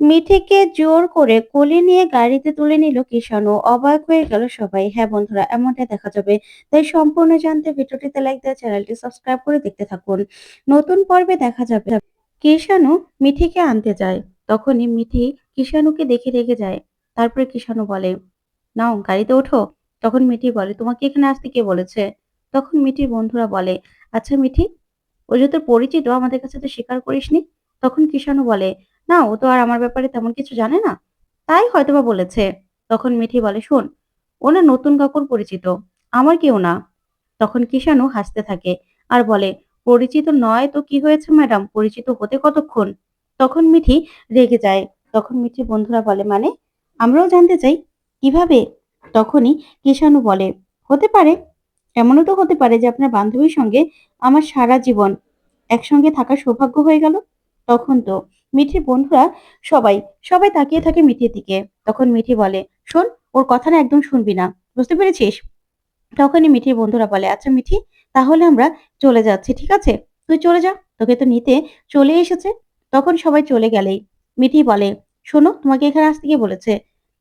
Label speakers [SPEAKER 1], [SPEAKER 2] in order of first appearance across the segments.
[SPEAKER 1] মিঠিকে জোর করে কোলে নিয়ে গাড়িতে তুলে নিল কিষাণু। অবাক হয়ে গেল সবাই। হ্যাঁ বন্ধুরা, এমনটাই দেখা যাবে। তাই সম্পূর্ণ জানতে ভিডিওটিতে লাইক দিয়ে চ্যানেলটি সাবস্ক্রাইব করে দেখতে থাকুন। নতুন পর্বে দেখা যাবে কিষাণু মিঠিকে আনতে যায়। তখনই মিঠি কিষাণুকে দেখে রেগে যায়। তারপরে কিষাণু বলে, নাও গাড়িতে ওঠো। তখন মিঠি বলে, তোমাকে এখানে আসতে কে বলেছে? তখন মিঠির বন্ধুরা বলে, আচ্ছা মিঠি, ও যে তোর পরিচিত, আমাদের কাছে তো স্বীকার করিসনি। তখন কিষাণু বলে, না ও তো আর আমার ব্যাপারে তেমন কিছু জানে না, তাই হয়তোবা বলেছে। তখন মিঠি বলে, শোন, ও না নতুন কাকুর পরিচিত, আমার কেউ না। তখন কিষাণু হাসতে থাকে আর বলে, পরিচিত নয় তো কি হয়েছে ম্যাডাম, পরিচিত হতে কতক্ষণ? তখন মিঠি রেগে যায়। তখন মিঠির বন্ধুরা বলে, মানে আমরাও জানতে চাই কিভাবে? তখনই কিষাণু বলে, হতে পারে, এমনও তো হতে পারে যে আপনার বান্ধবীর সঙ্গে আমার সারা জীবন একসঙ্গে থাকার সৌভাগ্য হয়ে গেল। তখন তো মিঠির বন্ধুরা সবাই সবাই তাকিয়ে থাকে মিঠির দিকে। তখন মিঠি বলে, শোন, ওর কথা না একদম শুনবি না, বুঝতে পেরেছিস? তখনই মিঠির বন্ধুরা বলে, আচ্ছা মিঠি, তাহলে আমরা চলে যাচ্ছি, ঠিক আছে? তুই চলে যা, তোকে তো নিতে চলে এসেছে। তখন সবাই চলে গেলেই মিঠি বলে, শোনো, তোমাকে এখানে আসতে কে বলেছে?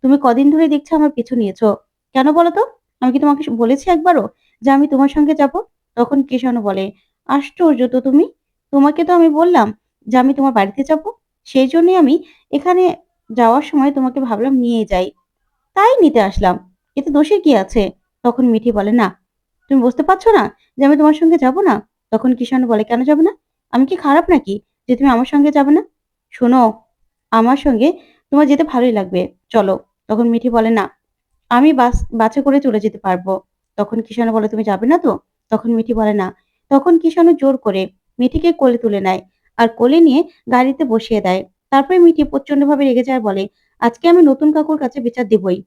[SPEAKER 1] তুমি কদিন ধরে দেখছি আমার পিছু নিয়েছো, কেন বলো তো? আমি কি তোমাকে বলেছি একবারও যে আমি তোমার সঙ্গে যাব? তখন কিষাণু বলে, আশ্চর্য তো তুমি, তোমাকে তো আমি বললাম যে আমি তোমার বাড়িতে যাব, সেই জন্যই আমি এখানে যাওয়ার সময় তোমাকে ভাবলাম নিয়ে যাই, তাই নিতে আসলাম, এতে দোষের কি আছে? তখন মিঠি বলে, না, তুমি বুঝতে পারছো না যে আমি তোমার সঙ্গে যাব না? তখন কিষাণু বলে, কেন যাবে না? আমি কি খারাপ নাকি যে তুমি আমার সঙ্গে যাবে না? শোনো, আমার সঙ্গে তোমার যেতে ভালোই লাগবে, চলো। তখন মিঠি বলে, না, আমি বাসে করে চলে যেতে পারবো। তখন কিষাণু বলে, তুমি যাবে না তো? তখন মিঠি বলে, না। তখন কিষাণু জোর করে মিঠিকে কোলে তুলে নেয় আর কোলে নিয়ে গাড়িতে বসিয়ে দেয়। তারপরে মিঠি প্রচন্ডভাবে রেগে যায় আর বলে, আজকে আমি নতুন কাকুর কাছে বিচার দিবই,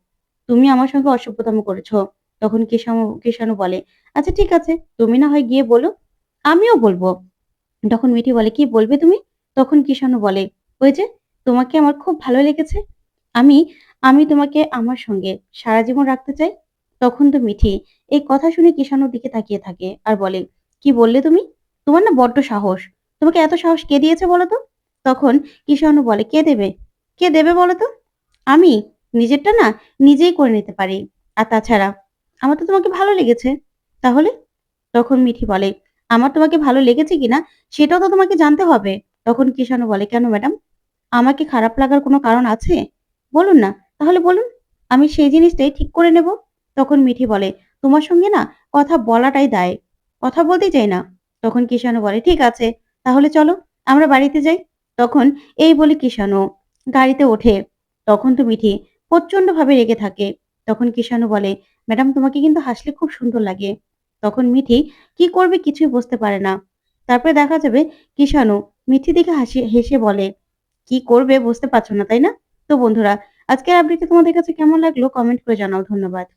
[SPEAKER 1] তুমি আমার সঙ্গে অসভ্যতামি করেছো। তখন কিষাণু বলে, আচ্ছা ঠিক আছে, তুমি না হয় গিয়ে বলো, আমিও বলবো। তখন মিঠি বলে, কি বলবে তুমি? তখন কিষাণু বলে, ওই যে, তোমাকে আমার খুব ভালো লেগেছে, আমি আমি তোমাকে আমার সঙ্গে সারা জীবন রাখতে চাই। তখন তো মিঠি এই কথা শুনে কিষাণুর দিকে তাকিয়ে থাকে আর বলে, কি বললে তুমি? তোমার না বড্ড সাহস, তোমাকে এত সাহস কে দিয়েছে বলো তো? তখন কিষাণু বলে, কে দেবে? কে দেবে বলো তো? আমি নিজেরটা না নিজেই করে নিতে পারি। আর তাছাড়া আমার তো তোমাকে ভালো লেগেছে। তাহলে? তখন মিঠি বলে, আমার তোমাকে ভালো লেগেছে কিনা সেটাও তো তোমাকে জানতে হবে। তখন কিষাণু বলে, কেন ম্যাডাম, আমাকে খারাপ লাগার কোনো কারণ আছে? বলুন না, তাহলে বলুন, আমি সেই জিনিসটাই ঠিক করে নেব। তখন মিঠি বলে, তোমার সঙ্গে না কথা বলাটাই দায়, কথা বলতেই চাই না। তখন কিষাণু বলে, ঠিক আছে, তাহলে চলো আমরা বাড়িতে যাই। তখন এই বলে কিষাণু গাড়িতে ওঠে। তখন তো মিঠি প্রচন্ড ভাবে রেগে থাকে। তখন কিষাণু বলে, ম্যাডাম তোমাকে কিন্তু হাসলে খুব সুন্দর লাগে। তখন মিঠি কি করবে কিছুই বুঝতে পারে না। তারপরে দেখা যাবে কিষাণু মিঠি দেখে হেসে বলে, কি করবে বুঝতে পারছো না, তাই না? তো বন্ধুরা, আজকের আপডেটটি তোমাদের কাছে কেমন লাগলো কমেন্ট করে জানাও। ধন্যবাদ।